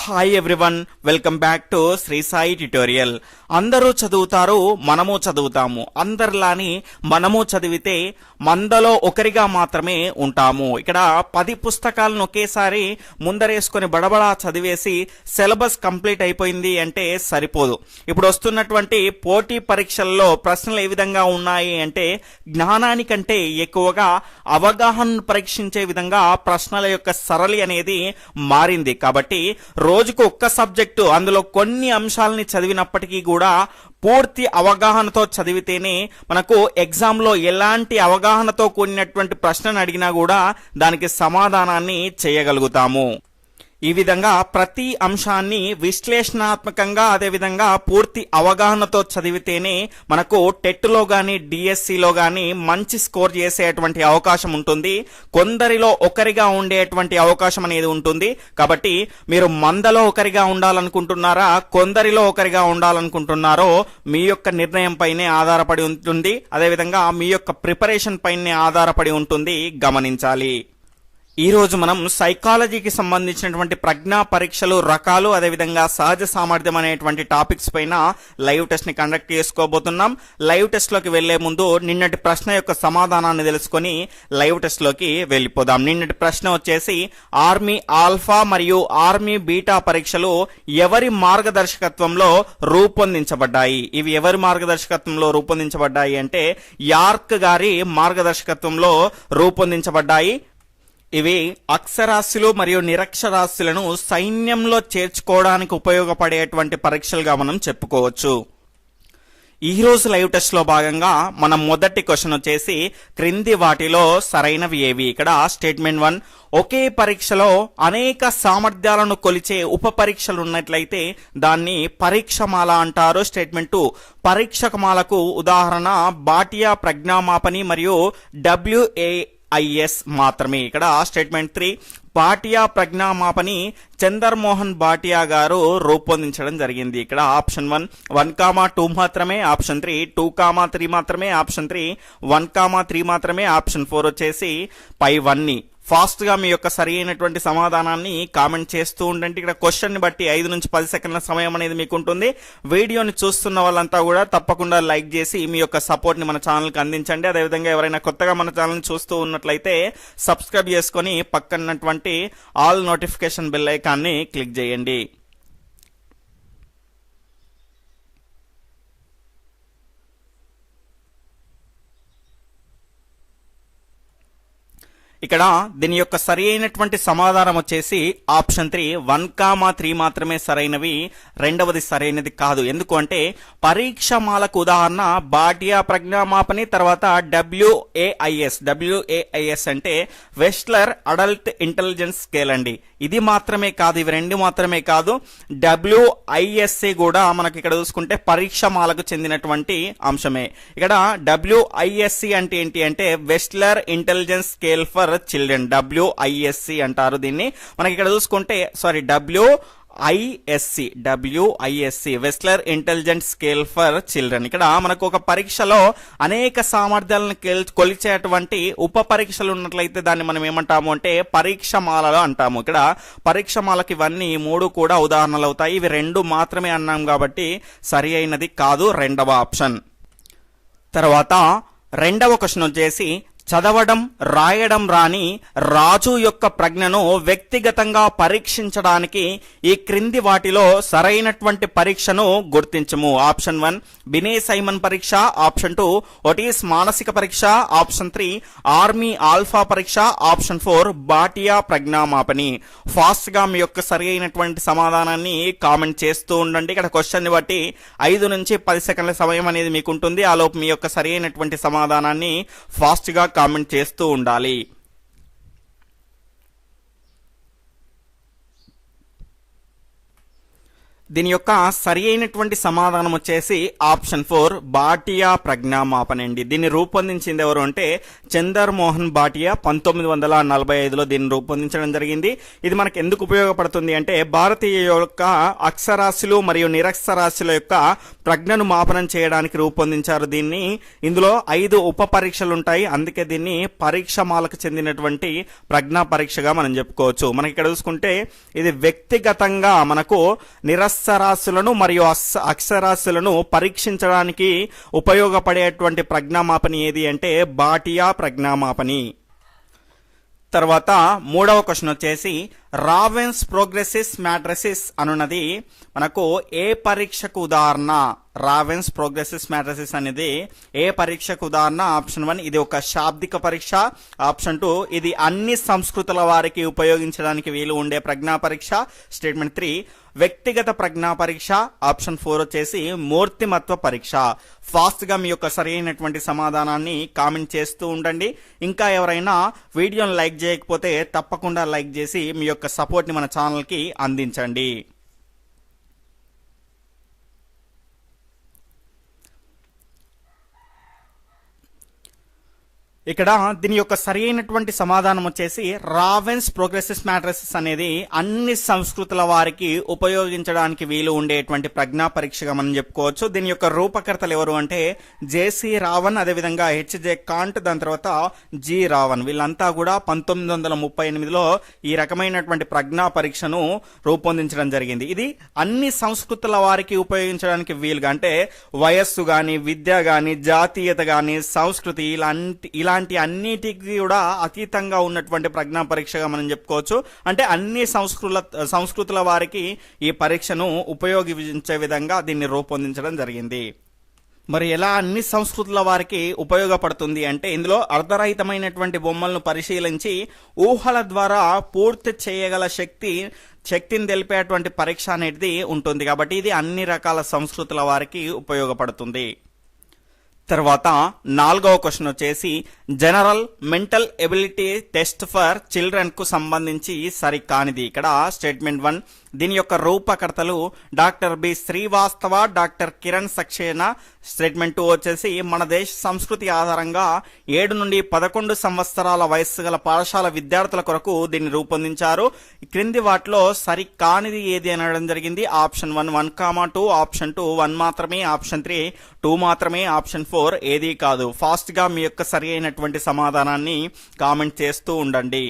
Hi everyone, welcome back to Shri Sai tutorial. అందరూ చదువుతారు, మనము చదువుతాము. అందరిలాని మనము చదివితే మందలో ఒకరిగా మాత్రమే ఉంటాము. ఇక్కడ 10 పుస్తకాలను ఒకేసారి ముందరేసుకొని బడబడా చదివేసి సిలబస్ కంప్లీట్ అయిపోయింది అంటే సరిపోదు. ఇప్పుడు వస్తున్నటువంటి పోటీ పరీక్షల్లో ప్రశ్నలు ఏ విధంగా ఉన్నాయి అంటే జ్ఞానానికంటే ఎక్కువగా అవగాహనను పరీక్షించే విధంగా ప్రశ్నల యొక్క సరళి అనేది మారింది. కాబట్టి రోజుకు ఒక్క సబ్జెక్టు, అందులో కొన్ని అంశాలని చదివినప్పటికీ కూడా పూర్తి అవగాహనతో చదివితేనే మనకు ఎగ్జామ్లో ఎలాంటి అవగాహనతో కూడినటువంటి ప్రశ్నను అడిగినా కూడా దానికి సమాధానాన్ని చేయగలుగుతాము. ఈ విధంగా ప్రతి అంశాన్ని విశ్లేషణాత్మకంగా అదేవిధంగా పూర్తి అవగాహనతో చదివితేనే మనకు టెట్లో కానీ డిఎస్సిలో కానీ మంచి స్కోర్ చేసేటువంటి అవకాశం ఉంటుంది. కొందరిలో ఒకరిగా ఉండేటువంటి అవకాశం అనేది ఉంటుంది. కాబట్టి మీరు మందలో ఒకరిగా ఉండాలనుకుంటున్నారా, కొందరిలో ఒకరిగా ఉండాలనుకుంటున్నారో మీ యొక్క నిర్ణయం పైనే ఆధారపడి ఉంటుంది. అదేవిధంగా మీ యొక్క ప్రిపరేషన్ పైనే ఆధారపడి ఉంటుంది, గమనించాలి. ఈ రోజు మనం సైకాలజీకి సంబంధించినటువంటి ప్రజ్ఞా పరీక్షలు రకాలు అదేవిధంగా సహజ సామర్థ్యం అనేటువంటి టాపిక్స్ పైన లైవ్ టెస్ట్ ని కండక్ట్ చేసుకోబోతున్నాం. లైవ్ టెస్ట్ లోకి వెళ్లే ముందు నిన్నటి ప్రశ్న యొక్క సమాధానాన్ని తెలుసుకొని లైవ్ టెస్ట్ లోకి వెళ్ళిపోదాం. నిన్నటి ప్రశ్న వచ్చేసి ఆర్మీ ఆల్ఫా మరియు ఆర్మీ బీటా పరీక్షలు ఎవరి మార్గదర్శకత్వంలో రూపొందించబడ్డాయి? ఇవి ఎవరి మార్గదర్శకత్వంలో రూపొందించబడ్డాయి అంటే యార్క్ గారి మార్గదర్శకత్వంలో రూపొందించబడ్డాయి. ఇవి అక్షరాస్యులు మరియు నిరక్షరాస్యులను సైన్యంలో చేర్చుకోవడానికి ఉపయోగపడేటువంటి పరీక్షలుగా మనం చెప్పుకోవచ్చు. ఈ రోజు లైవ్ టెస్ట్ లో భాగంగా మన మొదటి క్వశ్చన్ వచ్చేసి క్రింది వాటిలో సరైనవి ఏవి? ఇక్కడ స్టేట్మెంట్ 1, ఒకే పరీక్షలో అనేక సామర్థ్యాలను కొలిచే ఉప పరీక్షలు ఉన్నట్లయితే దాన్ని పరీక్షమాల అంటారు. స్టేట్మెంట్ 2, పరీక్షకమాలకు ఉదాహరణ బాటియా ప్రజ్ఞామాపని మరియు WAIS మాత్రమే. ఇక్కడ స్టేట్మెంట్ 3, బాటియా ప్రజ్ఞామాపని చందర్మోహన్ బాటియా గారు రూపొందించడం జరిగింది. ఇక్కడ ఆప్షన్ 1 1,2 మాత్రమే, ఆప్షన్ 3 2,3 మాత్రమే, ఆప్షన్ 3 1,3 మాత్రమే, ఆప్షన్ 4 వచ్చేసి పై 1ని. ఫాస్ట్ గా మీ యొక్క సరి అయినటువంటి సమాధానాన్ని కామెంట్ చేస్తూ ఉండండి. ఇక్కడ క్వశ్చన్ ని బట్టి 5 నుంచి 10 సెకండ్ల సమయం అనేది మీకు ఉంటుంది. వీడియోని చూస్తున్న వాళ్ళంతా కూడా తప్పకుండా లైక్ చేసి మీ యొక్క సపోర్ట్ ని మన ఛానల్ కి అందించండి. అదేవిధంగా ఎవరైనా కొత్తగా మన ఛానల్ ని చూస్తూ ఉన్నట్లయితే సబ్స్క్రైబ్ చేసుకొని పక్కనటువంటి ఆల్ నోటిఫికేషన్ బెల్ ఐకాన్ని క్లిక్ చేయండి. ఇక్కడ దీని యొక్క సరి అయినటువంటి సమాధానం వచ్చేసి ఆప్షన్ 3 1,3 మాత్రమే సరైనవి, రెండవది సరైనది కాదు. ఎందుకు అంటే పరీక్షమాలకు ఉదాహరణ బాటియా ప్రజ్ఞామాపని, తర్వాత WAIS అంటే వెస్ట్లర్ అడల్ట్ ఇంటెలిజెన్స్ స్కేల్ అండి. ఇది మాత్రమే కాదు, ఇవి రెండు మాత్రమే కాదు, WISC కూడా మనకి ఇక్కడ చూసుకుంటే పరీక్షమాలకు చెందినటువంటి అంశమే. ఇక్కడ WISC అంటే ఏంటి అంటే వెస్ట్లర్ intelligence scale for children, WISC అంటారు దీన్ని. మనకి ఇక్కడ చూసుకుంటే WISC వెస్ట్లర్ intelligent scale for children. ఇక్కడ మనకు ఒక పరీక్షలో అనేక సామర్థ్యాలను కొలిచేటువంటి ఉప పరీక్షలు ఉన్నట్లయితే దాన్ని మనం ఏమంటాము అంటే పరీక్షమాలలో అంటాము. ఇక్కడ పరీక్షమాలకి ఇవన్నీ 3 కూడా ఉదాహరణలు అవుతాయి. ఇవి 2 మాత్రమే అన్నాం కాబట్టి సరి అయినది కాదు, రెండవ ఆప్షన్. తర్వాత రెండవ క్వశ్చన్ వచ్చేసి చదవడం రాయడం రాని రాజు యొక్క ప్రజ్ఞను వ్యక్తిగతంగా పరీక్షించడానికి ఈ క్రింది వాటిలో సరైనటువంటి పరీక్షను గుర్తించము. ఆప్షన్ 1 బినే సైమన్ పరీక్ష, ఆప్షన్ 2 ఒటీస్ మానసిక పరీక్ష, ఆప్షన్ 3 ఆర్మీ ఆల్ఫా పరీక్ష, ఆప్షన్ 4 బాటియా ప్రజ్ఞామాపని. ఫాస్ట్ గా మీ యొక్క సరి అయినటువంటి సమాధానాన్ని కామెంట్ చేస్తూ ఉండండి. ఇక్కడ క్వశ్చన్ ని బట్టి 5 నుంచి 10 సెకండ్ల సమయం అనేది మీకు ఉంటుంది. ఆలోపు మీ యొక్క సరి అయినటువంటి సమాధానాన్ని ఫాస్ట్ గా కామెంట్ చేస్తూ ఉండాలి. దీని యొక్క సరి అయినటువంటి సమాధానం వచ్చేసి ఆప్షన్ 4 భాటియా ప్రజ్ఞామాపన అండి. దీన్ని రూపొందించింది ఎవరు అంటే చందర్ మోహన్ భాటియా 1945లో దీన్ని రూపొందించడం జరిగింది. ఇది మనకు ఎందుకు ఉపయోగపడుతుంది అంటే భారతీయ యొక్క అక్షరాస్యులు మరియు నిరక్షరాస్యుల యొక్క ప్రజ్ఞను మాపనం చేయడానికి రూపొందించారు దీన్ని. ఇందులో 5 ఉప పరీక్షలు ఉంటాయి, అందుకే దీన్ని పరీక్షమాలకు చెందినటువంటి ప్రజ్ఞా పరీక్షగా మనం చెప్పుకోవచ్చు. మనకి ఇక్కడ చూసుకుంటే ఇది వ్యక్తిగతంగా మనకు నిరక్షరాస్యులను మరియు అక్షరాస్యులను పరీక్షించడానికి ఉపయోగపడేటువంటి ప్రజ్ఞామాపని ఏది అంటే భాటియా ప్రజ్ఞామాపని. తర్వాత మూడవ క్వశ్చన్ వచ్చేసి రావెన్స్ ప్రోగ్రెసిస్ మ్యాట్రిసిస్ అనున్నది మనకు ఏ పరీక్షకు ఉదాహరణ? రావెన్స్ ప్రోగ్రెసిస్ మ్యాట్రిసిస్ అనేది ఏ పరీక్షకు ఉదాహరణ? ఆప్షన్ 1 ఇది ఒక శాబ్దిక పరీక్ష. ఆప్షన్ 2 ఇది అన్ని సంస్కృతుల వారికి ఉపయోగించడానికి వీలు ఉండే ప్రజ్ఞా పరీక్ష. స్టేట్మెంట్ 3 వ్యక్తిగత ప్రజ్ఞా పరీక్ష. ఆప్షన్ 4 వచ్చేసి మూర్తిమత్వ పరీక్ష. ఫాస్ట్ గా మీ యొక్క సరైనటువంటి సమాధానాన్ని కామెంట్ చేస్తూ ఉండండి. ఇంకా ఎవరైనా వీడియోని లైక్ చేయకపోతే తప్పకుండా లైక్ చేసి మీ యొక్క సపోర్ట్ ని మన ఛానల్ కి అందించండి. ఇక్కడ దీని యొక్క సరి అయినటువంటి సమాధానం వచ్చేసి రావెన్స్ ప్రోగ్రెసిస్ మ్యాట్రిసిస్ అనేది అన్ని సంస్కృతుల వారికి ఉపయోగించడానికి వీలు ఉండేటువంటి ప్రజ్ఞా పరీక్షగా మనం చెప్పుకోవచ్చు. దీని యొక్క రూపకర్తలు ఎవరు అంటే జేసీ రావన్, అదేవిధంగా హెచ్జే కాంట్, దాని తర్వాత జి రావన్. వీళ్ళంతా కూడా 1938లో ఈ రకమైనటువంటి ప్రజ్ఞా పరీక్షను రూపొందించడం జరిగింది. ఇది అన్ని సంస్కృతుల వారికి ఉపయోగించడానికి వీలుగా అంటే వయస్సు గాని, విద్య గాని, జాతీయత గాని, సంస్కృతి ఇలాంటి అన్నిటికీ కూడా అతీతంగా ఉన్నటువంటి ప్రజ్ఞా పరీక్షగా మనం చెప్పుకోవచ్చు. అంటే అన్ని సంస్కృతుల వారికి ఈ పరీక్షను ఉపయోగించే విధంగా దీన్ని రూపొందించడం జరిగింది. మరి ఎలా అన్ని సంస్కృతుల వారికి ఉపయోగపడుతుంది అంటే ఇందులో అర్ధరహితమైనటువంటి బొమ్మలను పరిశీలించి ఊహల ద్వారా పూర్తి చేయగల శక్తిని తెలిపేటువంటి పరీక్ష అనేది ఉంటుంది. కాబట్టి ఇది అన్ని రకాల సంస్కృతుల వారికి ఉపయోగపడుతుంది. తర్వాత 4వ క్వశ్చన్ వచ్చేసి general mental ability test for children కు సంబంధించి సరికానిది. ఇక్కడ స్టేట్మెంట్ 1 దీని యొక్క రూపకర్తలు doctor B Srivastava, doctor Kiran Saxena. Statement 2 వచ్చేసి మన దేశ సంస్కృతి ఆధారంగా 7 నుండి 11 సంవత్సరాల వయస్సు గల పాఠశాల విద్యార్థుల కొరకు దీన్ని రూపొందించారు. క్రింది వాటిలో సరికానిది ఏది అనడం జరిగింది. ఆప్షన్ 1 1,2, ఆప్షన్ 2 1 మాత్రమే, ఆప్షన్ 3 2 మాత్రమే, ఆప్షన్ 4 ఏది కాదు. ఫాస్ట్ గా మీ యొక్క సరి అయినటువంటి సమాధానాన్ని కామెంట్ చేస్తూ ఉండండి.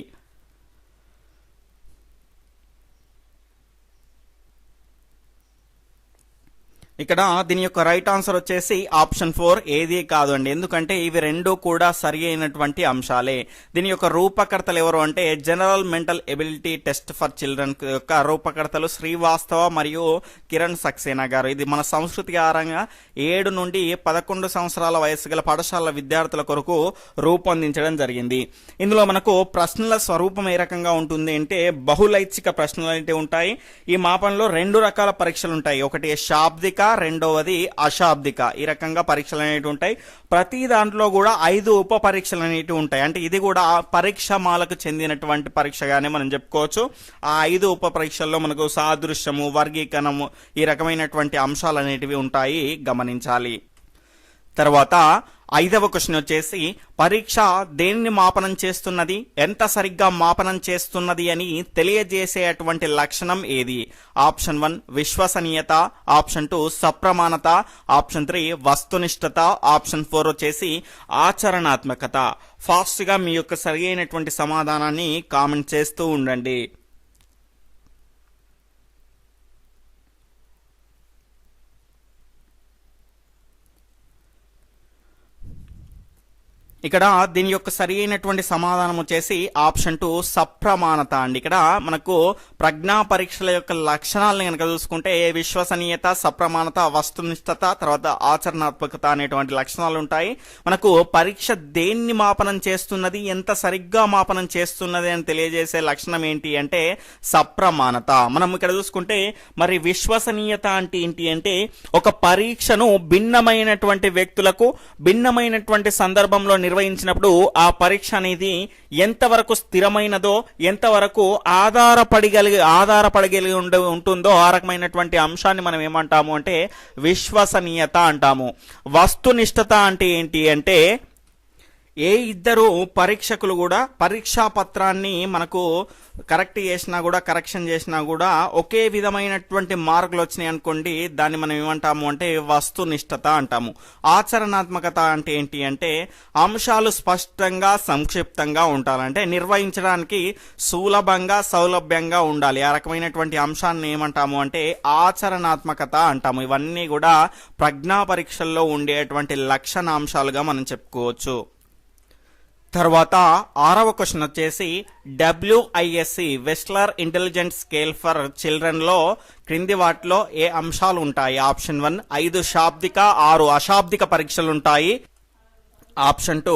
ఇక్కడ దీని యొక్క రైట్ ఆన్సర్ వచ్చేసి ఆప్షన్ 4 ఏది కాదు అండి. ఎందుకంటే ఇవి రెండు కూడా సరి అయినటువంటి అంశాలే. దీని యొక్క రూపకర్తలు ఎవరు అంటే general mental ability test for children యొక్క రూపకర్తలు శ్రీవాస్తవ మరియు కిరణ్ సక్సేనా గారు. ఇది మన సంస్కృతి ఆధారంగా 7 నుండి 11 సంవత్సరాల వయసు గల పాఠశాల విద్యార్థుల కొరకు రూపొందించడం జరిగింది. ఇందులో మనకు ప్రశ్నల స్వరూపం ఏ రకంగా ఉంటుంది అంటే బహుళైచ్ఛిక ప్రశ్నలు అయితే ఉంటాయి. ఈ మాపనలో 2 రకాల పరీక్షలు ఉంటాయి. ఒకటి శాబ్దిక, రెండవది అశాబ్దిక. ఈ రకంగా పరీక్షలు అనేవి ఉంటాయి. ప్రతి దాంట్లో కూడా 5 ఉప పరీక్షలు అనేవి ఉంటాయి. అంటే ఇది కూడా పరీక్షమాలకు చెందినటువంటి పరీక్షగానే మనం చెప్పుకోవచ్చు. ఆ 5 ఉప పరీక్షల్లో మనకు సాదృశ్యము, వర్గీకరణము ఈ రకమైనటువంటి అంశాలు అనేటివి ఉంటాయి, గమనించాలి. తర్వాత 5వ క్వశ్చన్ వచ్చేసి పరీక్ష దేనిని మాపనం చేస్తున్నది, ఎంత సరిగ్గా మాపనం చేస్తున్నది అని తెలియజేసేటువంటి లక్షణం ఏది? ఆప్షన్ 1 విశ్వసనీయత, ఆప్షన్ 2 సప్రమాణత, ఆప్షన్ 3 వస్తునిష్టత, ఆప్షన్ 4 వచ్చేసి ఆచరణాత్మకత. ఫాస్ట్ గా మీ యొక్క సరి అయినటువంటి సమాధానాన్ని కామెంట్ చేస్తూ ఉండండి. ఇక్కడ దీని యొక్క సరి అయినటువంటి సమాధానం వచ్చేసి ఆప్షన్ 2 సప్రమాణత అండి. ఇక్కడ మనకు ప్రజ్ఞా పరీక్షల యొక్క లక్షణాలను కనుక చూసుకుంటే విశ్వసనీయత, సప్రమాణత, వస్తునిష్టత, తర్వాత ఆచరణాత్మకత అనేటువంటి లక్షణాలు ఉంటాయి. మనకు పరీక్ష దేన్ని మాపనం చేస్తున్నది, ఎంత సరిగ్గా మాపనం చేస్తున్నది అని తెలియజేసే లక్షణం ఏంటి అంటే సప్రమాణత. మనం ఇక్కడ చూసుకుంటే మరి విశ్వసనీయత అంటే ఏంటి అంటే ఒక పరీక్షను భిన్నమైనటువంటి వ్యక్తులకు భిన్నమైనటువంటి సందర్భంలో నిర్వహించినప్పుడు ఆ పరీక్ష అనేది ఎంతవరకు స్థిరమైనదో, ఎంతవరకు ఆధారపడగలిగి ఉంటుందో ఆ రకమైనటువంటి అంశాన్ని మనం ఏమంటాము అంటే విశ్వసనీయత అంటాము. వస్తునిష్టత అంటే ఏంటి అంటే ఏ ఇద్దరు పరీక్షకులు కూడా పరీక్షా పత్రాన్ని మనకు కరెక్ట్ చేసినా కూడా, కరెక్షన్ చేసినా కూడా ఒకే విధమైనటువంటి మార్కులు వచ్చినాయి అనుకోండి, దాన్ని మనం ఏమంటాము అంటే వస్తునిష్టత అంటాము. ఆచరణాత్మకత అంటే ఏంటి అంటే అంశాలు స్పష్టంగా సంక్షిప్తంగా ఉండాలంటే నిర్వహించడానికి సులభంగా సౌలభ్యంగా ఉండాలి. ఆ రకమైనటువంటి అంశాన్ని ఏమంటాము అంటే ఆచరణాత్మకత అంటాము. ఇవన్నీ కూడా ప్రజ్ఞా పరీక్షల్లో ఉండేటువంటి లక్షణాంశాలుగా మనం చెప్పుకోవచ్చు. తర్వాత 6వ క్వశ్చన్ వచ్చేసి WISC Wechsler intelligent scale for children లో క్రింది వాటిలో ఏ అంశాలు ఉంటాయి? ఆప్షన్ 1 5 శాబ్దిక 6 అశాబ్దిక పరీక్షలు ఉంటాయి. ఆప్షన్ 2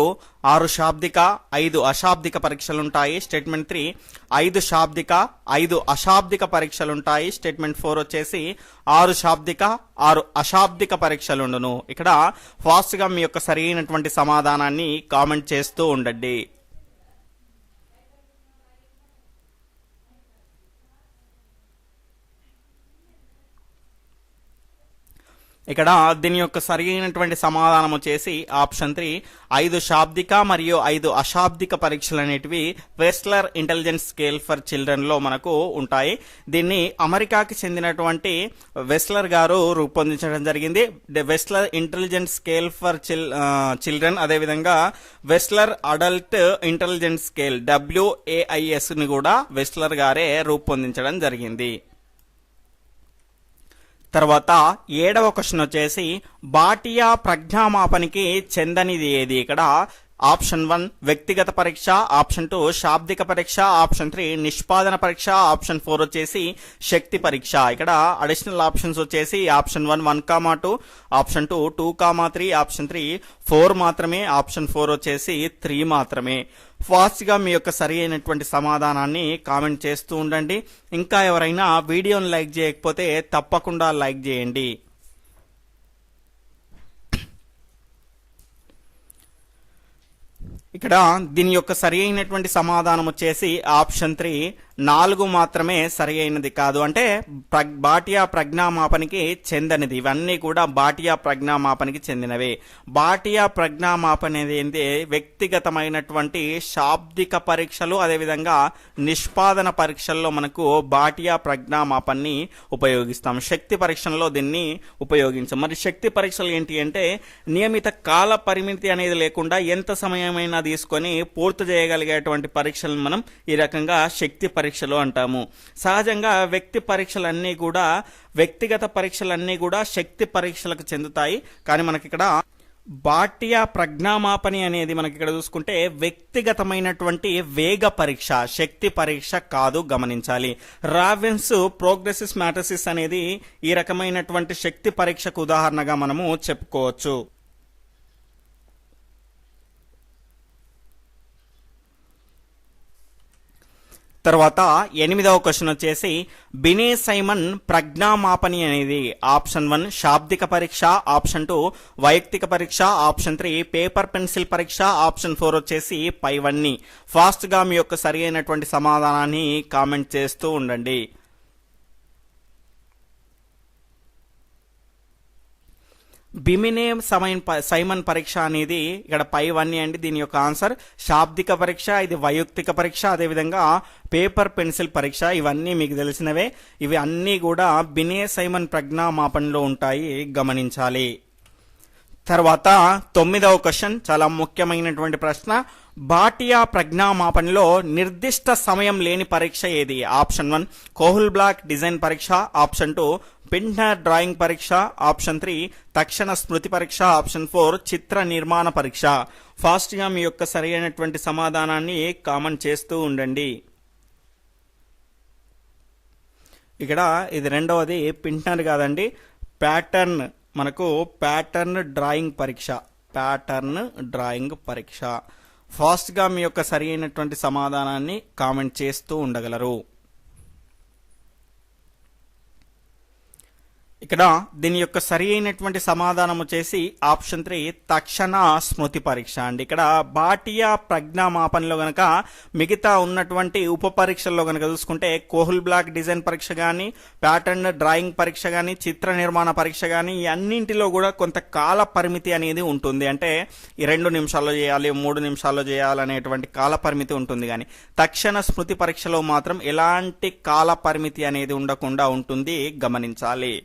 6 శాబ్దిక 5 అశాబ్దిక పరీక్షలుంటాయి. స్టేట్మెంట్ 3 5 శాబ్దిక 5 అశాబ్దిక పరీక్షలుంటాయి. స్టేట్మెంట్ 4 వచ్చేసి 6 శాబ్దిక 6 అశాబ్దిక పరీక్షలుండును. ఇక్కడ ఫాస్ట్ గా మీ యొక్క సరైనటువంటి సమాధానాన్ని కామెంట్ చేస్తూ ఉండండి. ఇక్కడ దీని యొక్క సరైనటువంటి సమాధానం వచ్చేసి ఆప్షన్ 3 5 శాబ్దిక మరియు 5 అశాబ్దిక పరీక్షలు అనేటివి Wechsler intelligence scale for children లో మనకు ఉంటాయి. దీన్ని అమెరికాకి చెందినటువంటి వెస్లర్ గారు రూపొందించడం జరిగింది. Wechsler intelligence scale for children, అదేవిధంగా Wechsler adult intelligence scale WAIS ని కూడా వెస్లర్ గారే రూపొందించడం జరిగింది. తర్వాత 7వ క్వశ్చన్ వచ్చేసి బాటియా ప్రజ్ఞామాపనికి చెందనిది ఏది? ఇక్కడ ఆప్షన్ 1 వ్యక్తిగత పరీక్ష, ఆప్షన్ 2 శాబ్దిక పరీక్ష, ఆప్షన్ 3 నిష్పాదన పరీక్ష, ఆప్షన్ 4 వచ్చేసి శక్తి పరీక్ష. ఇక్కడ అడిషనల్ ఆప్షన్స్ వచ్చేసి ఆప్షన్ 1 1,2, ఆప్షన్ 2 2,3, ఆప్షన్ 3 4 మాత్రమే, ఆప్షన్ 4 వచ్చేసి 3 మాత్రమే. ఫాస్ట్ గా మీ యొక్క సరి అయినటువంటి సమాధానాన్ని కామెంట్ చేస్తూ ఉండండి. ఇంకా ఎవరైనా వీడియోని లైక్ చేయకపోతే తప్పకుండా లైక్ చేయండి. ఇక్కడ దీని యొక్క సరి అయినటువంటి సమాధానం వచ్చేసి ఆప్షన్ 3 4 మాత్రమే సరి అయినది కాదు, అంటే బాటియా ప్రజ్ఞామాపనికి చెందనిది. ఇవన్నీ కూడా బాటియా ప్రజ్ఞామాపనికి చెందినవే. బాటియా ప్రజ్ఞామాపన అనేది ఏంటి? వ్యక్తిగతమైనటువంటి శాబ్దిక పరీక్షలు, అదేవిధంగా నిష్పాదన పరీక్షల్లో మనకు బాటియా ప్రజ్ఞామాపన్ని ఉపయోగిస్తాం. శక్తి పరీక్షల్లో దీన్ని ఉపయోగించాం. మరి శక్తి పరీక్షలు ఏంటి అంటే నియమిత కాల పరిమితి అనేది లేకుండా ఎంత సమయమైనా తీసుకొని పూర్తి చేయగలిగేటువంటి పరీక్షలను మనం ఈ రకంగా శక్తి పరీక్షలు అంటాము. సహజంగా వ్యక్తిగత పరీక్షలన్నీ కూడా శక్తి పరీక్షలకు చెందుతాయి. కానీ మనకి ఇక్కడ బాటియా ప్రజ్ఞామాపని అనేది మనకి ఇక్కడ చూసుకుంటే వ్యక్తిగతమైనటువంటి వేగ పరీక్ష, శక్తి పరీక్ష కాదు, గమనించాలి. రావెన్స్ ప్రోగ్రెసిస్ మ్యాట్రిసిస్ అనేది ఈ రకమైనటువంటి శక్తి పరీక్షకు ఉదాహరణగా మనము చెప్పుకోవచ్చు. తర్వాత 8వ క్వశ్చన్ వచ్చేసి బినే సైమన్ ప్రజ్ఞామాపని అనేది ఆప్షన్ 1 శాబ్దిక పరీక్ష, ఆప్షన్ 2 వైయక్తిక పరీక్ష, ఆప్షన్ 3 పేపర్ పెన్సిల్ పరీక్ష, ఆప్షన్ 4 వచ్చేసి పైవన్నీ. ఫాస్ట్ గా మీ యొక్క సరి అయినటువంటి సమాధానాన్ని కామెంట్ చేస్తూ ఉండండి. బిమినే సైమన్ పరీక్ష అనేది ఇక్కడ పైవన్నీ అండి. దీని యొక్క ఆన్సర్ శాబ్దిక పరీక్ష, ఇది వైయక్తిక పరీక్ష, అదేవిధంగా పేపర్ పెన్సిల్ పరీక్ష. ఇవన్నీ మీకు తెలిసినవే. ఇవి అన్నీ కూడా బినే సైమన్ ప్రజ్ఞామాపనలో ఉంటాయి, గమనించాలి. తర్వాత 9వ క్వశ్చన్ చాలా ముఖ్యమైనటువంటి ప్రశ్న. బాటియా ప్రజ్ఞామాపనలో నిర్దిష్ట సమయం లేని పరీక్ష ఏది? ఆప్షన్ 1 కోహుల్ బ్లాక్ డిజైన్ పరీక్ష, ఆప్షన్ 2 పింటర్ డ్రాయింగ్ పరీక్ష, ఆప్షన్ 3 తక్షణ స్మృతి పరీక్ష, ఆప్షన్ 4 చిత్ర నిర్మాణ పరీక్ష. ఫాస్ట్ గా మీ యొక్క సరైనటువంటి సమాధానాన్ని కామెంట్ చేస్తూ ఉండండి. ఇక్కడ ఇది రెండవది పింటర్ కాదండి, ప్యాటర్న్. మనకు ప్యాటర్న్ డ్రాయింగ్ పరీక్ష. ఫాస్ట్ గా మీ యొక్క సరి అయినటువంటి సమాధానాన్ని కామెంట్ చేస్తూ ఉండగలరు. ఇక్కడ దీని యొక్క సరి అయినటువంటి సమాధానం వచ్చేసి ఆప్షన్ 3 తక్షణ స్మృతి పరీక్ష అండి. ఇక్కడ బాటియా ప్రజ్ఞామాపనలో గనక మిగతా ఉన్నటువంటి ఉప పరీక్షల్లో గనక చూసుకుంటే కోహుల్ బ్లాక్ డిజైన్ పరీక్ష కానీ, ప్యాటర్న్ డ్రాయింగ్ పరీక్ష కానీ, చిత్ర నిర్మాణ పరీక్ష కానీ ఈ అన్నింటిలో కూడా కొంత కాల పరిమితి అనేది ఉంటుంది. అంటే ఈ 2 నిమిషాల్లో చేయాలి, 3 నిమిషాల్లో చేయాలనేటువంటి కాల పరిమితి ఉంటుంది. కానీ తక్షణ స్మృతి పరీక్షలో మాత్రం ఎలాంటి కాల పరిమితి అనేది ఉండకుండా ఉంటుంది, గమనించాలి.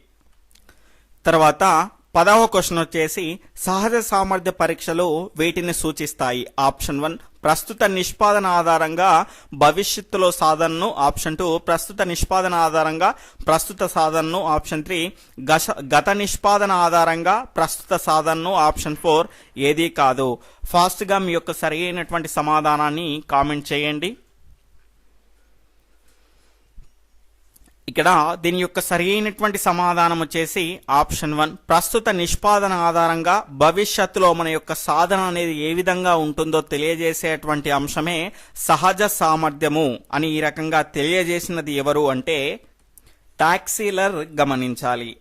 తర్వాత 10వ క్వశ్చన్ వచ్చేసి సహజ సామర్థ్య పరీక్షలు వీటిని సూచిస్తాయి. ఆప్షన్ 1 ప్రస్తుత నిష్పాదన ఆధారంగా భవిష్యత్తులో సాధనను, ఆప్షన్ 2 ప్రస్తుత నిష్పాదన ఆధారంగా ప్రస్తుత సాధనను, ఆప్షన్ 3 గత నిష్పాదన ఆధారంగా ప్రస్తుత సాధనను, ఆప్షన్ 4 ఏదీ కాదు. ఫాస్ట్గా మీ యొక్క సరి అయినటువంటి సమాధానాన్ని కామెంట్ చేయండి. ఇక్కడ దీని యొక్క సరి అయినటువంటి సమాధానం వచ్చేసి ఆప్షన్ 1 ప్రస్తుత నిష్పాదన ఆధారంగా భవిష్యత్తులో మన యొక్క సాధన అనేది ఏ విధంగా ఉంటుందో తెలియజేసేటువంటి అంశమే సహజ సామర్థ్యము అని ఈ రకంగా తెలియజేసినది ఎవరు అంటే టాక్సీలర్, గమనించాలి.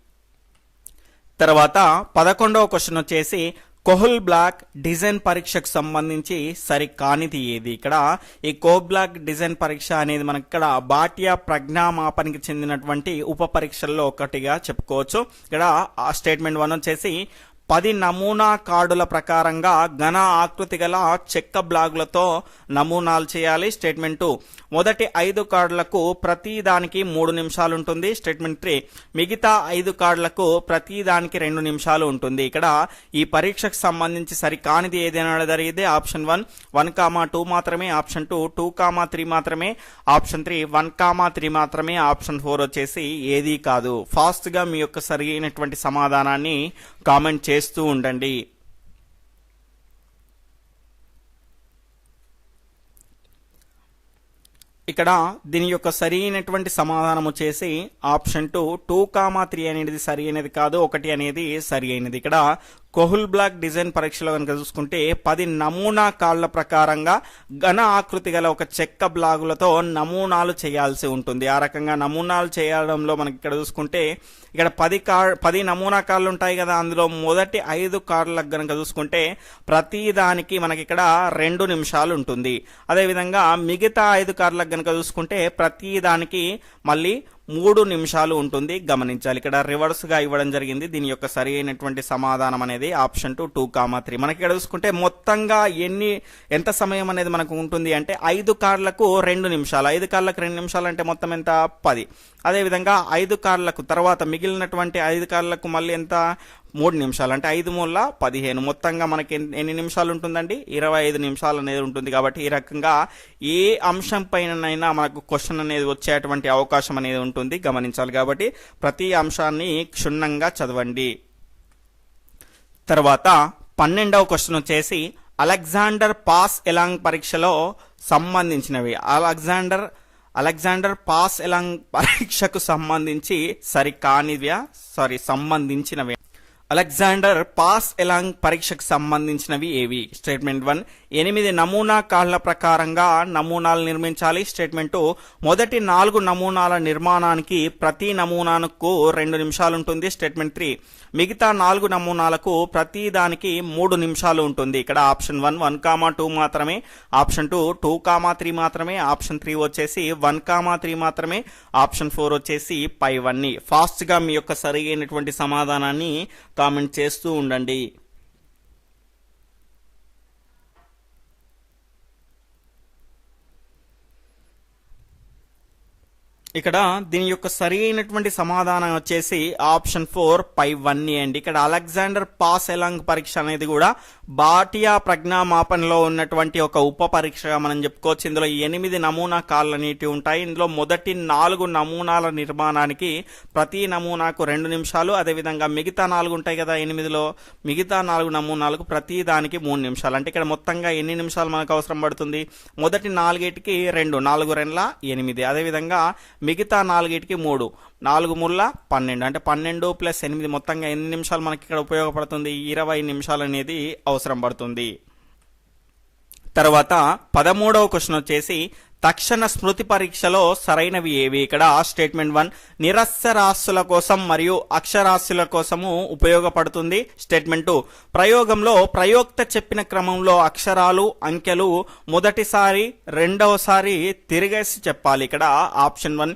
తర్వాత 11వ క్వశ్చన్ వచ్చేసి కోహుల్ బ్లాక్ డిజైన్ పరీక్షకు సంబంధించి సరికానిది ఏది? ఇక్కడ ఈ కోహుల్ బ్లాక్ డిజైన్ పరీక్ష అనేది మనకి ఇక్కడ బాటియా ప్రజ్ఞామాపనకి చెందినటువంటి ఉప పరీక్షల్లో ఒకటిగా చెప్పుకోవచ్చు. ఇక్కడ స్టేట్మెంట్ 1 వచ్చేసి 10 నమూనా కార్డుల ప్రకారంగా ఘన ఆకృతి గల చెక్క బ్లాగులతో నమూనాలు చేయాలి. స్టేట్మెంట్ 2 మొదటి 5 కార్డులకు ప్రతి దానికి 3 నిమిషాలు ఉంటుంది. స్టేట్మెంట్ 3 మిగతా 5 కార్డులకు ప్రతి దానికి 2 నిమిషాలు ఉంటుంది. ఇక్కడ ఈ పరీక్షకు సంబంధించి సరికానిది ఏదైనా జరిగితే ఆప్షన్ 1 1,2 మాత్రమే, ఆప్షన్ 2 2,3 మాత్రమే, ఆప్షన్ 3 1,3 మాత్రమే, ఆప్షన్ 4 వచ్చేసి ఏదీ కాదు. ఫాస్ట్ గా మీ యొక్క సరి అయినటువంటి సమాధానాన్ని కామెంట్ చేస్తూ ఉండండి. ఇక్కడ దీని యొక్క సరి అయినటువంటి సమాధానం వచ్చేసి ఆప్షన్ 2 2,3 అనేది సరి అయినది కాదు, 1 అనేది సరి అయినది. ఇక్కడ కోహుల్ బ్లాక్ డిజైన్ పరీక్షలో కనుక చూసుకుంటే 10 నమూనా కాళ్ల ప్రకారంగా ఘన ఆకృతి గల ఒక చెక్క బ్లాగులతో నమూనాలు చేయాల్సి ఉంటుంది. ఆ రకంగా నమూనాలు చేయడంలో మనకి ఇక్కడ చూసుకుంటే ఇక్కడ 10 నమూనా కార్డులు ఉంటాయి కదా, అందులో మొదటి 5 కార్డులకు కనుక చూసుకుంటే ప్రతి దానికి మనకి ఇక్కడ 2 నిమిషాలు ఉంటుంది. అదేవిధంగా మిగతా 5 కార్డులకు కనుక చూసుకుంటే ప్రతి దానికి మళ్ళీ 3 నిమిషాలు ఉంటుంది, గమనించాలి. ఇక్కడ రివర్స్ గా ఇవ్వడం జరిగింది. దీని యొక్క సరి అయినటువంటి సమాధానం అనేది ఆప్షన్ 2 2,3. మనకి ఇక్కడ చూసుకుంటే మొత్తంగా ఎంత సమయం అనేది మనకు ఉంటుంది అంటే 5 కార్డులకు 2 నిమిషాలు, 5 కార్డులకు 2 నిమిషాలు అంటే మొత్తం ఎంత 10. అదేవిధంగా 5 కార్డులకు తర్వాత మిగిలినటువంటి 5 కార్డులకు మళ్ళీ ఎంత 3 నిమిషాలు అంటే 5 మూల 15, మొత్తంగా మనకి ఎన్ని నిమిషాలు ఉంటుందండి 25 నిమిషాలు అనేది ఉంటుంది. కాబట్టి ఈ రకంగా ఏ అంశం పైనైనా మనకు క్వశ్చన్ అనేది వచ్చేటువంటి అవకాశం అనేది ఉంటుంది, గమనించాలి. కాబట్టి ప్రతి అంశాన్ని క్షుణ్ణంగా చదవండి. తర్వాత 12వ క్వశ్చన్ వచ్చేసి అలెగ్జాండర్ పాస్ ఎలాంగ్ పరీక్షలో సంబంధించినవి. అలెగ్జాండర్ పాస్ ఎలాంగ్ పరీక్షకు సంబంధించి సంబంధించినవి. అలెగ్జాండర్ పాస్ ఎలాంగ్ పరీక్షకు సంబంధించినవి ఏవి? స్టేట్మెంట్ 1 8 నమూనా కార్డుల ప్రకారంగా నమూనాలు నిర్మించాలి. స్టేట్మెంట్ 2 మొదటి 4 నమూనాల నిర్మాణానికి ప్రతి నమూనాకు 2 నిమిషాలు ఉంటుంది. స్టేట్మెంట్ 3 మిగతా 4 నమూనాలకు ప్రతి దానికి 3 నిమిషాలు ఉంటుంది. ఇక్కడ ఆప్షన్ 1 1,2 మాత్రమే, ఆప్షన్ 2 2,3 మాత్రమే, ఆప్షన్ 3 వచ్చేసి 1,3 మాత్రమే, ఆప్షన్ 4 వచ్చేసి పైవన్నీ. ఫాస్ట్ గా మీ యొక్క సరైనటువంటి సమాధానాన్ని కామెంట్ చేస్తూ ఉండండి. ఇక్కడ దీని యొక్క సరి అయినటువంటి సమాధానం వచ్చేసి ఆప్షన్ 4 పైవన్నీ అండి. ఇక్కడ అలెగ్జాండర్ పాస్ ఎలాంగ్ పరీక్ష అనేది కూడా బాటియా ప్రజ్ఞామాపనలో ఉన్నటువంటి ఒక ఉప పరీక్షగా మనం చెప్పుకోవచ్చు. ఇందులో 8 నమూనా కార్డులు అనేటివి ఉంటాయి. ఇందులో మొదటి 4 నమూనాల నిర్మాణానికి ప్రతి నమూనాకు 2 నిమిషాలు, అదేవిధంగా మిగతా 4 ఉంటాయి కదా 8లో, మిగతా 4 నమూనాలకు ప్రతి దానికి 3 నిమిషాలు. అంటే ఇక్కడ మొత్తంగా ఎన్ని నిమిషాలు మనకు అవసరం పడుతుంది? మొదటి 4కి 2, 4 2 8, అదేవిధంగా మిగతా 4కి 3, 4 3 12, అంటే 12 + 8 మొత్తంగా ఎన్ని నిమిషాలు మనకి ఇక్కడ ఉపయోగపడుతుంది? 20 నిమిషాలు అనేది అవసరం పడుతుంది. తర్వాత 13వ క్వశ్చన్ వచ్చేసి తక్షణ స్మృతి పరీక్షలో సరైనవి ఏవి? ఇక్కడ స్టేట్మెంట్ 1 నిరక్షరాస్యుల కోసం మరియు అక్షరాస్యుల కోసము ఉపయోగపడుతుంది. స్టేట్మెంట్ 2 ప్రయోగంలో ప్రయోక్త చెప్పిన క్రమంలో అక్షరాలు అంకెలు మొదటిసారి రెండవసారి తిరిగేసి చెప్పాలి. ఇక్కడ ఆప్షన్ 1,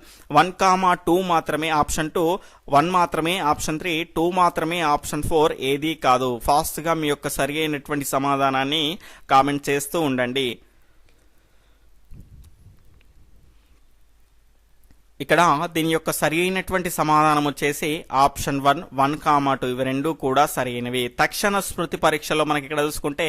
2 మాత్రమే, ఆప్షన్ 2 1 మాత్రమే, ఆప్షన్ 3 2 మాత్రమే, ఆప్షన్ 4 ఏది కాదు. ఫాస్ట్ గా మీ యొక్క సరి అయినటువంటి సమాధానాన్ని కామెంట్ చేస్తూ ఉండండి. ఇక్కడ దీని యొక్క సరి అయినటువంటి సమాధానం వచ్చేసి ఆప్షన్ 1, 2 ఇవి రెండు కూడా సరైనవి. తక్షణ స్మృతి పరీక్షలో మనకి ఇక్కడ చూసుకుంటే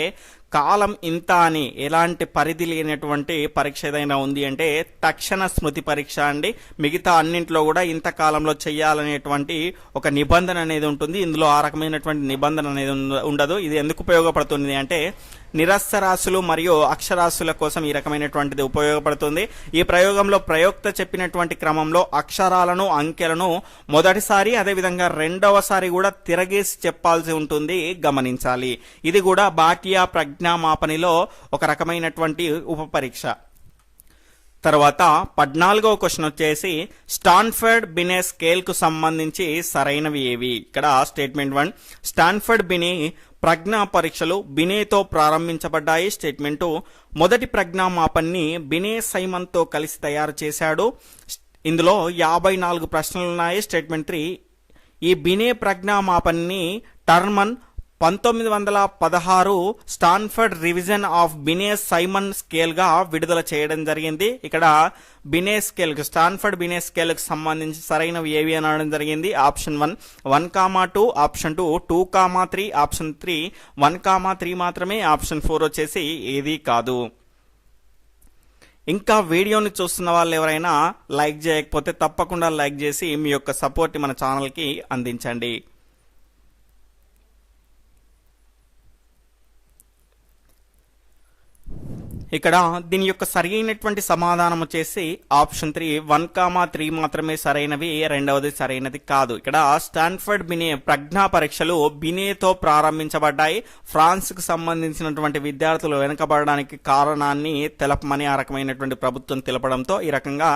కాలం ఇంత అని ఎలాంటి పరిధి లేనటువంటి పరీక్ష ఏదైనా ఉంది అంటే తక్షణ స్మృతి పరీక్ష అండి. మిగతా అన్నింటిలో కూడా ఇంత కాలంలో చెయ్యాలనేటువంటి ఒక నిబంధన అనేది ఉంటుంది. ఇందులో ఆ రకమైనటువంటి నిబంధన అనేది ఉండదు. ఇది ఎందుకు ఉపయోగపడుతుంది అంటే నిరక్షరాస్యులు మరియు అక్షరాస్యుల కోసం ఈ రకమైనటువంటిది ఉపయోగపడుతుంది. ఈ ప్రయోగంలో ప్రయోక్త చెప్పినటువంటి క్రమంలో అక్షరాలను అంకెలను మొదటిసారి అదేవిధంగా రెండవసారి కూడా తిరగేసి చెప్పాల్సి ఉంటుంది, గమనించాలి. ఇది కూడా బాక్యా ప్రజ్ఞామాపనిలో ఒక రకమైనటువంటి ఉపపరీక్ష. తర్వాత 14వ క్వశ్చన్ వచ్చేసి స్టాన్ఫర్డ్ బినే స్కేల్ కు సంబంధించి సరైనవి ఏవి? ఇక్కడ స్టేట్మెంట్ 1 స్టాన్ఫర్డ్ బినే ప్రజ్ఞా పరీక్షలు బినేతో ప్రారంభించబడ్డాయి. స్టేట్మెంట్ 2 మొదటి ప్రజ్ఞామాపన్ని బినే సైమన్ తో కలిసి తయారు చేశాడు. ఇందులో 54 ప్రశ్నలున్నాయి. స్టేట్మెంట్ 3 ఈ బినే ప్రజ్ఞామాపన్ని Terman 1916 Stanford revision of Binet Simon scale గా విడుదల చేయడం జరిగింది. ఇక్కడ Binet scale Stanford Binet scale కు సంబంధించి సరైనవి ఏవి అనడం జరిగింది. ఆప్షన్ 1, 2 ఆప్షన్ 2, 2, 3 ఆప్షన్ 3 1, 3 మాత్రమే, ఆప్షన్ 4 వచ్చేసి ఏది కాదు. ఇంకా వీడియోని చూస్తున్న వాళ్ళు ఎవరైనా లైక్ చేయకపోతే తప్పకుండా లైక్ చేసి మీ యొక్క సపోర్ట్ మన ఛానల్కి అందించండి. ఇక్కడ దీని యొక్క సరి అయినటువంటి సమాధానం వచ్చేసి ఆప్షన్ 3, 1, 3 మాత్రమే సరైనవి, రెండవది సరైనది కాదు. ఇక్కడ స్టాన్ఫర్డ్ బినే ప్రజ్ఞా పరీక్షలు బినేతో ప్రారంభించబడ్డాయి. ఫ్రాన్స్ కు సంబంధించినటువంటి విద్యార్థులు వెనుకబడడానికి కారణాన్ని తెలపమని ఆ రకమైనటువంటి ప్రభుత్వం తెలపడంతో ఈ రకంగా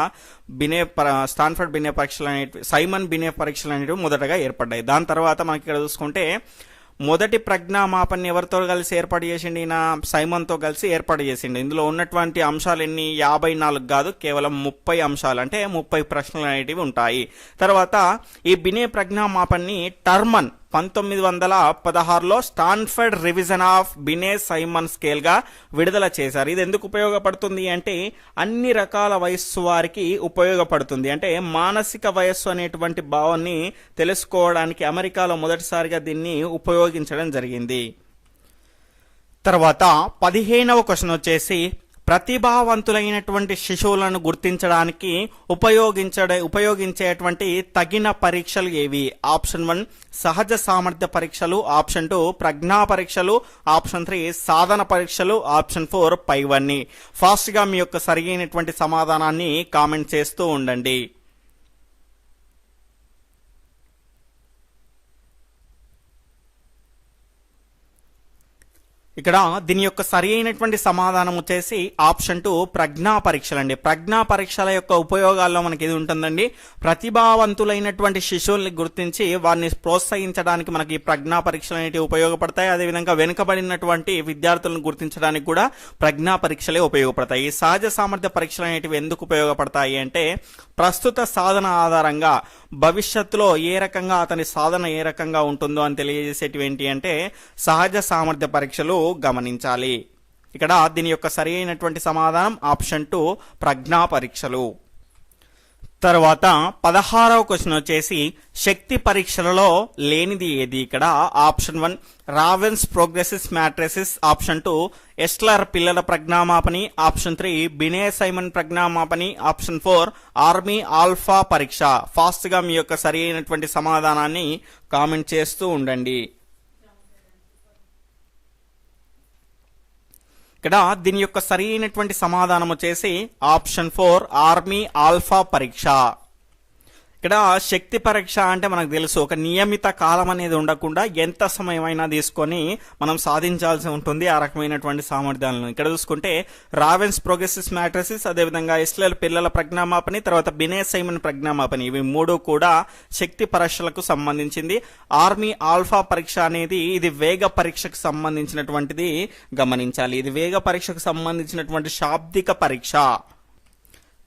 స్టాన్ఫర్డ్ బినే పరీక్షలు అనేవి సైమన్ బినే పరీక్షలు అనేవి మొదటగా ఏర్పడ్డాయి. దాని తర్వాత మనకి ఇక్కడ చూసుకుంటే మొదటి ప్రజ్ఞామాపన్ని ఎవరితో కలిసి ఏర్పాటు చేసిండు? ఈయన సైమన్తో కలిసి ఏర్పాటు చేసిండు. ఇందులో ఉన్నటువంటి అంశాలు ఎన్ని? 54 కాదు, కేవలం 30 అంశాలు, అంటే 30 ప్రశ్నలు అనేటివి ఉంటాయి. తర్వాత ఈ బినే ప్రజ్ఞామాపన్ని టర్మన్ 1916లో Stanford revision of Binet Simon scale గా విడుదల చేశారు. ఇది ఎందుకు ఉపయోగపడుతుంది అంటే అన్ని రకాల వయస్సు వారికి ఉపయోగపడుతుంది. అంటే మానసిక వయస్సు అనేటువంటి భావాన్ని తెలుసుకోవడానికి అమెరికాలో మొదటిసారిగా దీన్ని ఉపయోగించడం జరిగింది. తర్వాత 15వ క్వశ్చన్ వచ్చేసి ప్రతిభావంతులైనటువంటి శిశువులను గుర్తించడానికి ఉపయోగించేటువంటి తగిన పరీక్షలు ఏవి? ఆప్షన్ 1 సహజ సామర్థ్య పరీక్షలు, ఆప్షన్ 2 ప్రజ్ఞా పరీక్షలు, ఆప్షన్ 3 సాధన పరీక్షలు, ఆప్షన్ 4 పైవన్నీ. ఫాస్ట్ గా మీ యొక్క సరైనటువంటి సమాధానాన్ని కామెంట్ చేస్తూ ఉండండి. ఇక్కడ దీని యొక్క సరి అయినటువంటి సమాధానం వచ్చేసి ఆప్షన్ 2 ప్రజ్ఞా పరీక్షలు అండి. ప్రజ్ఞా పరీక్షల యొక్క ఉపయోగాల్లో మనకి ఇది ఉంటుందండి. ప్రతిభావంతులైనటువంటి శిశువుల్ని గుర్తించి వారిని ప్రోత్సహించడానికి మనకి ప్రజ్ఞా పరీక్షలు అనేవి ఉపయోగపడతాయి. అదేవిధంగా వెనుకబడినటువంటి విద్యార్థులను గుర్తించడానికి కూడా ప్రజ్ఞా పరీక్షలే ఉపయోగపడతాయి. ఈ సహజ సామర్థ్య పరీక్షలు అనేవి ఎందుకు ఉపయోగపడతాయి అంటే ప్రస్తుత సాధన ఆధారంగా భవిష్యత్తులో అతని సాధన ఏ రకంగా ఉంటుందో అని తెలియజేసేటివి ఏంటి అంటే సహజ సామర్థ్య పరీక్షలు గమనించాలి. ఇక్కడ దీని యొక్క సరి అయినటువంటి సమాధానం ఆప్షన్ 2 ప్రజ్ఞా పరీక్షలు. తర్వాత 16వ క్వశ్చన్ వచ్చేసి శక్తి పరీక్షలలో లేనిది ఏది? ఇక్కడ option 1 Raven's progressive matrices, option 2 Wechsler పిల్లల ప్రజ్ఞామాపని, ఆప్షన్ 3 బినే సైమన్ ప్రజ్ఞామాపని, ఆప్షన్ 4 ఆర్మీ ఆల్ఫా పరీక్ష. ఫాస్ట్ గా మీ యొక్క సరి అయినటువంటి సమాధానాన్ని కామెంట్ చేస్తూ ఉండండి. ఇక్కడ దీని యొక్క సరి అయినటువంటి సమాధానం వచ్చేసి ఆప్షన్ 4 ఆర్మీ ఆల్ఫా పరీక్ష. ఇక్కడ శక్తి పరీక్ష అంటే మనకు తెలుసు, ఒక నియమిత కాలం అనేది ఉండకుండా ఎంత సమయం అయినా తీసుకొని మనం సాధించాల్సి ఉంటుంది ఆ రకమైనటువంటి సామర్థ్యాలను. ఇక్కడ చూసుకుంటే రావెన్స్ ప్రోగ్రెసిస్ మ్యాట్రిసిస్, అదేవిధంగా ఇస్రాయెల్ పిల్లల ప్రజ్ఞామాపని, తర్వాత బినే సైమన్ ప్రజ్ఞామాపని, ఇవి మూడు కూడా శక్తి పరీక్షలకు సంబంధించింది. ఆర్మీ ఆల్ఫా పరీక్ష అనేది ఇది వేగ పరీక్షకు సంబంధించినటువంటిది, గమనించాలి. ఇది వేగ పరీక్షకు సంబంధించినటువంటి శాబ్దిక పరీక్ష.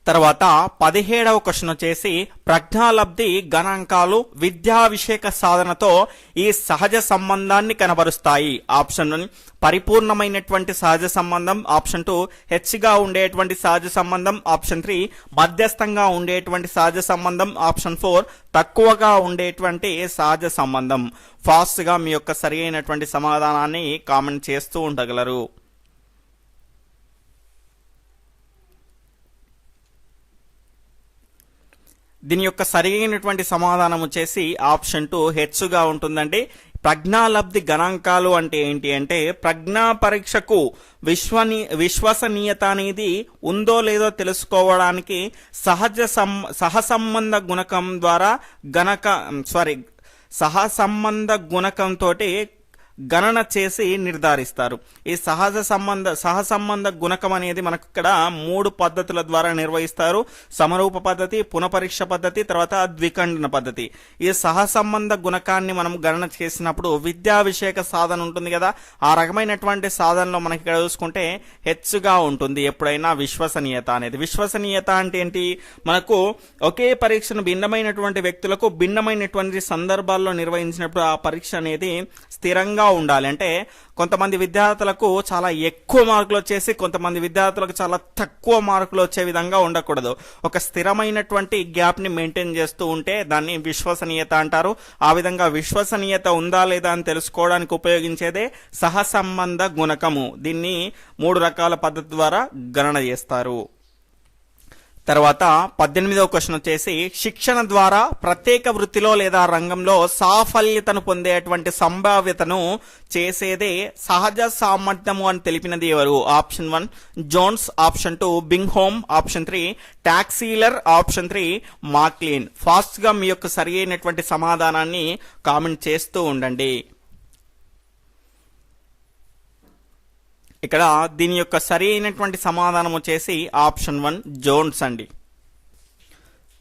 తర్వాత 17వ క్వశ్చన్ వచ్చేసి ప్రజ్ఞాలబ్ధి గణాంకాలు విద్యావిషేక సాధనతో ఈ సహజ సంబంధాన్ని కనబరుస్తాయి. ఆప్షన్ 1 పరిపూర్ణమైనటువంటి సహజ సంబంధం, ఆప్షన్ 2 హెచ్గా ఉండేటువంటి సహజ సంబంధం, ఆప్షన్ 3 మధ్యస్థంగా ఉండేటువంటి సహజ సంబంధం, ఆప్షన్ 4 తక్కువగా ఉండేటువంటి సహజ సంబంధం. ఫాస్ట్ గా మీ యొక్క సరి అయినటువంటి సమాధానాన్ని కామెంట్ చేస్తూ ఉండగలరు. దీని యొక్క సరైనటువంటి సమాధానం వచ్చేసి ఆప్షన్ 2 హెచ్గా ఉంటుందండి. ప్రజ్ఞాలబ్ధి గణాంకాలు అంటే ఏంటి అంటే ప్రజ్ఞా పరీక్షకు విశ్వసనీయత అనేది ఉందో లేదో తెలుసుకోవడానికి సహసంబంధ గుణకం ద్వారా సహసంబంధ గుణకంతో గణన చేసి నిర్ధారిస్తారు. ఈ సహసంబంధ గుణకం అనేది మనకు ఇక్కడ 3 పద్ధతుల ద్వారా నిర్వహిస్తారు. సమరూప పద్ధతి, పునఃపరీక్ష పద్ధతి, తర్వాత ద్విఖండన పద్ధతి. ఈ సహసంబంధ గుణకాన్ని మనం గణన చేసినప్పుడు విద్యావిషేక సాధన ఉంటుంది కదా, ఆ రకమైనటువంటి సాధనలో మనకి ఇక్కడ చూసుకుంటే హెచ్గా ఉంటుంది ఎప్పుడైనా విశ్వసనీయత అనేది. విశ్వసనీయత అంటే ఏంటి, మనకు ఒకే పరీక్షను భిన్నమైనటువంటి వ్యక్తులకు భిన్నమైనటువంటి సందర్భాల్లో నిర్వహించినప్పుడు ఆ పరీక్ష అనేది స్థిరంగా ఉండాలి. అంటే కొంతమంది విద్యార్థులకు చాలా ఎక్కువ మార్కులు వచ్చేసి కొంతమంది విద్యార్థులకు చాలా తక్కువ మార్కులు వచ్చే విధంగా ఉండకూడదు. ఒక స్థిరమైనటువంటి గ్యాప్ ని మెయింటైన్ చేస్తూ ఉంటే దాన్ని విశ్వసనీయత అంటారు. ఆ విధంగా విశ్వసనీయత ఉందా లేదా అని తెలుసుకోవడానికి ఉపయోగించేదే సహసంబంధ గుణకము. దీన్ని 3 రకాల పద్ధతి ద్వారా గణన చేస్తారు. తర్వాత 18వ క్వశ్చన్ వచ్చేసి శిక్షణ ద్వారా ప్రత్యేక వృత్తిలో లేదా రంగంలో సాఫల్యతను పొందేటువంటి సంభావ్యతను చేసేదే సహజ సామర్థ్యము అని తెలిపినది ఎవరు? Option 1 Jones, option 2 Bingham, option 3 టాక్సీలర్, ఆప్షన్ 3 మాక్లీన్. ఫాస్ట్ గా మీ యొక్క సరి అయినటువంటి సమాధానాన్ని కామెంట్ చేస్తూ ఉండండి. ఇక్కడ దీని యొక్క సరి అయినటువంటి సమాధానం వచ్చేసి ఆప్షన్ 1 జోన్స్ అండి.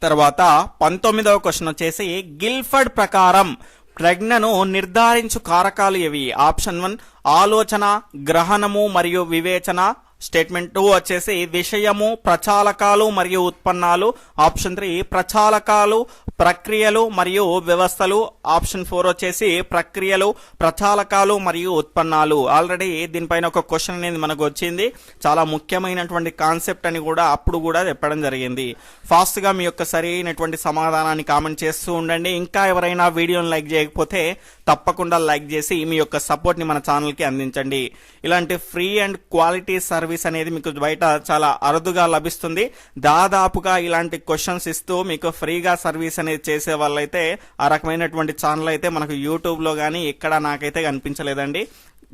తర్వాత 19వ క్వశ్చన్ వచ్చేసి గిల్ఫర్డ్ ప్రకారం ప్రజ్ఞను నిర్ధారించు కారకాలు ఏవి? ఆప్షన్ 1 ఆలోచన, గ్రహణము మరియు వివేచన. స్టేట్మెంట్ 2 వచ్చేసి విషయము, ప్రచాలకాలు మరియు ఉత్పన్నాలు. ఆప్షన్ 3 ప్రచాలకాలు, ప్రక్రియలు మరియు వ్యవస్థలు. ఆప్షన్ 4 వచ్చేసి ప్రక్రియలు, ప్రచాలకాలు మరియు ఉత్పన్నాలు. ఆల్రెడీ దీనిపైన ఒక క్వశ్చన్ అనేది మనకు వచ్చింది, చాలా ముఖ్యమైనటువంటి కాన్సెప్ట్ అని కూడా అప్పుడు కూడా చెప్పడం జరిగింది. ఫాస్ట్ గా మీ యొక్క సరి అయినటువంటి సమాధానాన్ని కామెంట్ చేస్తూ ఉండండి. ఇంకా ఎవరైనా వీడియోని లైక్ చేయకపోతే తప్పకుండా లైక్ చేసి మీ యొక్క సపోర్ట్ ని మన ఛానల్ కి అందించండి. ఇలాంటి ఫ్రీ అండ్ క్వాలిటీ సర్వీస్ అనేది మీకు బయట చాలా అరుదుగా లభిస్తుంది. దాదాపుగా ఇలాంటి క్వశ్చన్స్ ఇస్తూ మీకు ఫ్రీగా సర్వీస్ అనేది చేసే వాళ్ళైతే ఆ రకమైనటువంటి ఛానల్ అయితే మనకు యూట్యూబ్ లో కానీ ఎక్కడ నాకైతే కనిపించలేదండి.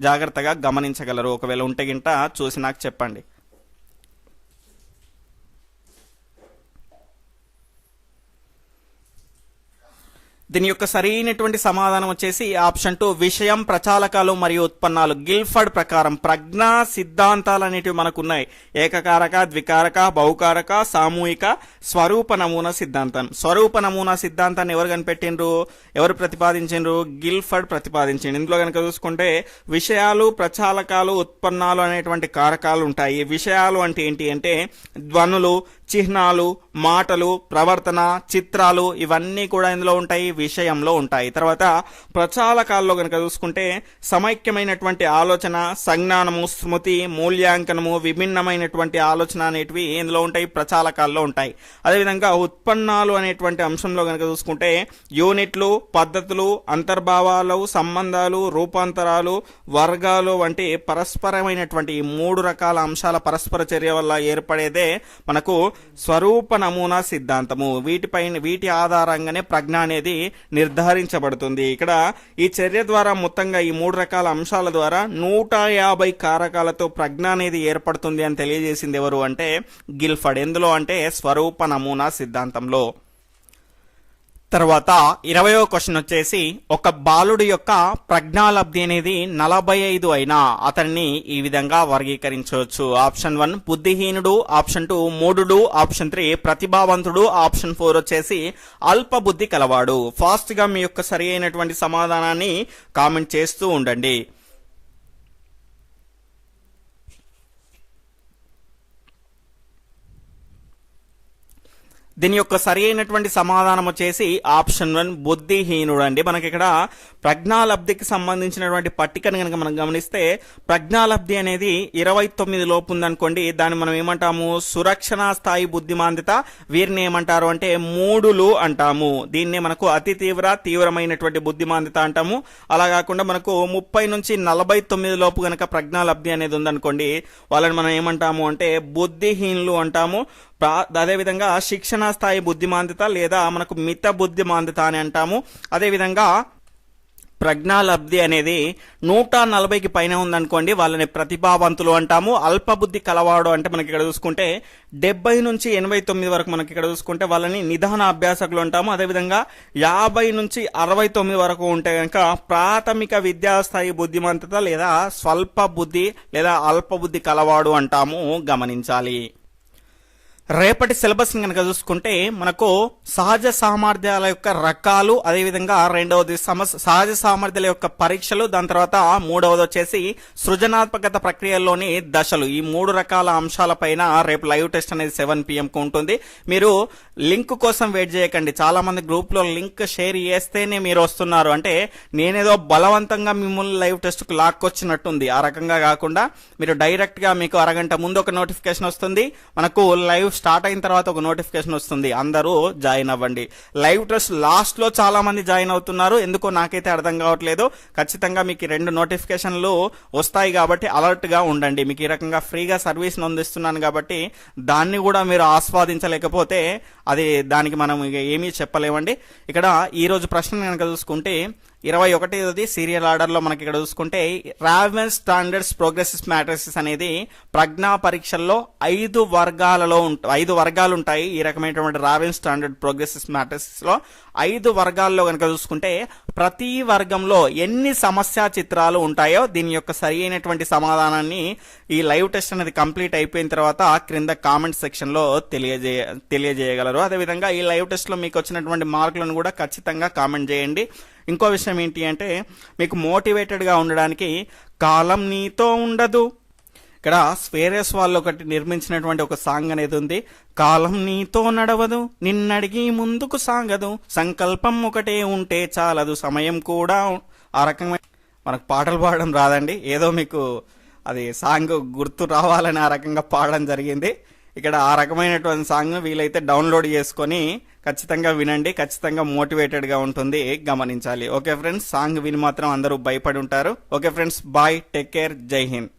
జాగ్రత్తగా గమనించగలరు. ఒకవేళ ఉంటే గింట చూసి నాకు చెప్పండి. దీని యొక్క సరైనటువంటి సమాధానం వచ్చేసి ఆప్షన్ 2 విషయం, ప్రచాలకాలు మరియు ఉత్పన్నాలు. గిల్ఫర్డ్ ప్రకారం ప్రజ్ఞా సిద్ధాంతాలు అనేటివి మనకున్నాయి. ఏకకారక, ద్వికారక, బహుకారక, సామూహిక, స్వరూప నమూనా సిద్ధాంతం. స్వరూప నమూనా సిద్ధాంతాన్ని ఎవరు కనిపెట్టిండ్రు, ఎవరు ప్రతిపాదించిండ్రు? గిల్ఫర్డ్ ప్రతిపాదించిండు. ఇందులో కనుక చూసుకుంటే విషయాలు, ప్రచాలకాలు, ఉత్పన్నాలు అనేటువంటి కారకాలు ఉంటాయి. విషయాలు అంటే ఏంటి అంటే ధ్వనులు, చిహ్నాలు, మాటలు, ప్రవర్తన, చిత్రాలు, ఇవన్నీ కూడా ఇందులో ఉంటాయి, విషయంలో ఉంటాయి. తర్వాత ప్రచాలకాల్లో కనుక చూసుకుంటే సమైక్యమైనటువంటి ఆలోచన, సంజ్ఞానము, స్మృతి, మూల్యాంకనము, విభిన్నమైనటువంటి ఆలోచన అనేటివి ఇందులో ఉంటాయి, ప్రచాలకాల్లో ఉంటాయి. అదేవిధంగా ఉత్పన్నాలు అనేటువంటి అంశంలో కనుక చూసుకుంటే యూనిట్లు, పద్ధతులు, అంతర్భావాలు, సంబంధాలు, రూపాంతరాలు, వర్గాలు వంటి పరస్పరమైనటువంటి 3 రకాల అంశాల పరస్పర చర్య వల్ల ఏర్పడేదే మనకు స్వరూప నమూనా సిద్ధాంతము. వీటి ఆధారంగానే ప్రజ్ఞ అనేది నిర్ధారించబడుతుంది. ఇక్కడ ఈ చర్య ద్వారా మొత్తంగా ఈ 3 రకాల అంశాల ద్వారా 150 కారకాలతో ప్రజ్ఞ అనేది ఏర్పడుతుంది అని తెలియజేసింది ఎవరు అంటే గిల్ఫర్డ్. ఎందులో అంటే స్వరూప నమూనా సిద్ధాంతంలో. తర్వాత 20వ క్వశ్చన్ వచ్చేసి ఒక బాలుడి యొక్క ప్రజ్ఞాలబ్ధి అనేది 45 అయినా అతన్ని ఈ విధంగా వర్గీకరించవచ్చు. ఆప్షన్ 1 బుద్ధిహీనుడు, ఆప్షన్ 2 మూఢుడు, ఆప్షన్ 3 ప్రతిభావంతుడు, ఆప్షన్ 4 వచ్చేసి అల్ప బుద్ధి కలవాడు. ఫాస్ట్ గా మీ యొక్క సరి అయినటువంటి సమాధానాన్ని కామెంట్ చేస్తూ ఉండండి. దీని యొక్క సరి అయినటువంటి సమాధానం వచ్చేసి ఆప్షన్ 1 బుద్ధిహీనుడు అండి. మనకి ఇక్కడ ప్రజ్ఞాలబ్ధికి సంబంధించినటువంటి పట్టికను కనుక మనం గమనిస్తే ప్రజ్ఞాలబ్ధి అనేది 29 లోపు ఉందనుకోండి, దాన్ని మనం ఏమంటాము సురక్షణ స్థాయి బుద్ధిమాంద్యత. వీరిని ఏమంటారు అంటే మూడులు అంటాము. దీన్నే మనకు అతి తీవ్రమైనటువంటి బుద్ధిమాంద్యత అంటాము. అలా కాకుండా మనకు 30 నుంచి 49 లోపు గనక ప్రజ్ఞాలబ్ధి అనేది ఉందనుకోండి, వాళ్ళని మనం ఏమంటాము అంటే బుద్ధిహీనులు అంటాము. అదేవిధంగా శిక్షణ స్థాయి బుద్ధిమాంద్యత లేదా మనకు మిత బుద్ధిమాంద్యత అని అంటాము. అదేవిధంగా ప్రజ్ఞాలబ్ధి అనేది 140కి పైన ఉందనుకోండి, వాళ్ళని ప్రతిభావంతులు అంటాము. అల్ప బుద్ధి కలవాడు అంటే మనకి ఇక్కడ చూసుకుంటే 70 నుంచి 89 వరకు మనకి ఇక్కడ చూసుకుంటే వాళ్ళని నిదాన అభ్యాసకులు అంటాము. అదేవిధంగా 50 నుంచి 69 వరకు ఉంటే కనుక ప్రాథమిక విద్యాస్థాయి బుద్ధిమంతత లేదా స్వల్ప బుద్ధి లేదా అల్ప బుద్ధి కలవాడు అంటాము. గమనించాలి. రేపటి సిలబస్ ని కనుక చూసుకుంటే మనకు సహజ సామర్థ్యాల యొక్క రకాలు, అదేవిధంగా రెండవది సహజ సామర్థ్యాల యొక్క పరీక్షలు, దాని తర్వాత మూడవది వచ్చేసి సృజనాత్మకత ప్రక్రియల్లోని దశలు. ఈ 3 రకాల అంశాలపైన రేపు లైవ్ టెస్ట్ అనేది 7 PM కు ఉంటుంది. మీరు లింక్ కోసం వెయిట్ చేయకండి. చాలా మంది గ్రూప్ లో లింక్ షేర్ చేస్తేనే మీరు వస్తున్నారు, అంటే నేనేదో బలవంతంగా మిమ్మల్ని లైవ్ టెస్ట్ కు లాక్కొచ్చినట్టుంది. ఆ రకంగా కాకుండా మీరు డైరెక్ట్ గా మీకు అరగంట ముందు ఒక నోటిఫికేషన్ వస్తుంది, మనకు లైవ్ స్టార్ట్ అయిన తర్వాత ఒక నోటిఫికేషన్ వస్తుంది. అందరూ జాయిన్ అవ్వండి. లైవ్ టెస్ట్ లాస్ట్ లో చాలా మంది జాయిన్ అవుతున్నారు, ఎందుకో నాకైతే అర్థం కావట్లేదు. ఖచ్చితంగా మీకు 2 నోటిఫికేషన్లు వస్తాయి కాబట్టి అలర్ట్ గా ఉండండి. మీకు ఈ రకంగా ఫ్రీగా సర్వీస్ అందిస్తున్నాను కాబట్టి దాన్ని కూడా మీరు ఆస్వాదించలేకపోతే దానికి మనం ఏమీ చెప్పలేమండి. ఇక్కడ ఈ రోజు ప్రశ్న కనుక చూసుకుంటే 21ది సీరియల్ ఆర్డర్ లో మనకి ఇక్కడ చూసుకుంటే రావెన్ స్టాండర్డ్స్ ప్రోగ్రెసివ్ మ్యాట్రిసెస్ అనేది ప్రజ్ఞా పరీక్షల్లో 5 వర్గాలు ఉంటాయి. ఈ రకమైనటువంటి రావెన్ స్టాండర్డ్ ప్రోగ్రెసివ్ మ్యాట్రిసెస్ లో 5 వర్గాల్లో కనుక చూసుకుంటే ప్రతి వర్గంలో ఎన్ని సమస్య చిత్రాలు ఉంటాయో దీని యొక్క సరి అయినటువంటి సమాధానాన్ని ఈ లైవ్ టెస్ట్ అనేది కంప్లీట్ అయిపోయిన తర్వాత క్రింద కామెంట్ సెక్షన్ లో తెలియజేయగలరు. అదేవిధంగా ఈ లైవ్ టెస్ట్ లో మీకు వచ్చినటువంటి మార్కులను కూడా ఖచ్చితంగా కామెంట్ చేయండి. ఇంకో విషయం ఏంటి అంటే మీకు మోటివేటెడ్ గా ఉండడానికి కాలం నీతో ఉండదు. ఇక్కడ స్వేరస్ వాళ్ళు ఒకటి నిర్మించినటువంటి ఒక సాంగ్ అనేది ఉంది. కాలం నీతో నడవదు, నిన్నడిగి ముందుకు సాగదు, సంకల్పం ఒకటే ఉంటే చాలదు, సమయం కూడా. ఆ రకమైన మనకు పాటలు పాడడం రాదండి, ఏదో మీకు అది సాంగ్ గుర్తు రావాలని ఆ రకంగా పాడడం జరిగింది. ఇక్కడ ఆ రకమైనటువంటి సాంగ్ వీలైతే డౌన్లోడ్ చేసుకొని ఖచ్చితంగా వినండి. ఖచ్చితంగా మోటివేటెడ్ గా ఉంటుంది, గమనించాలి. ఓకే ఫ్రెండ్స్, సాంగ్ విని మాత్రం అందరూ భయపడి ఉంటారు. Okay friends, bye, take care, Jai Hind.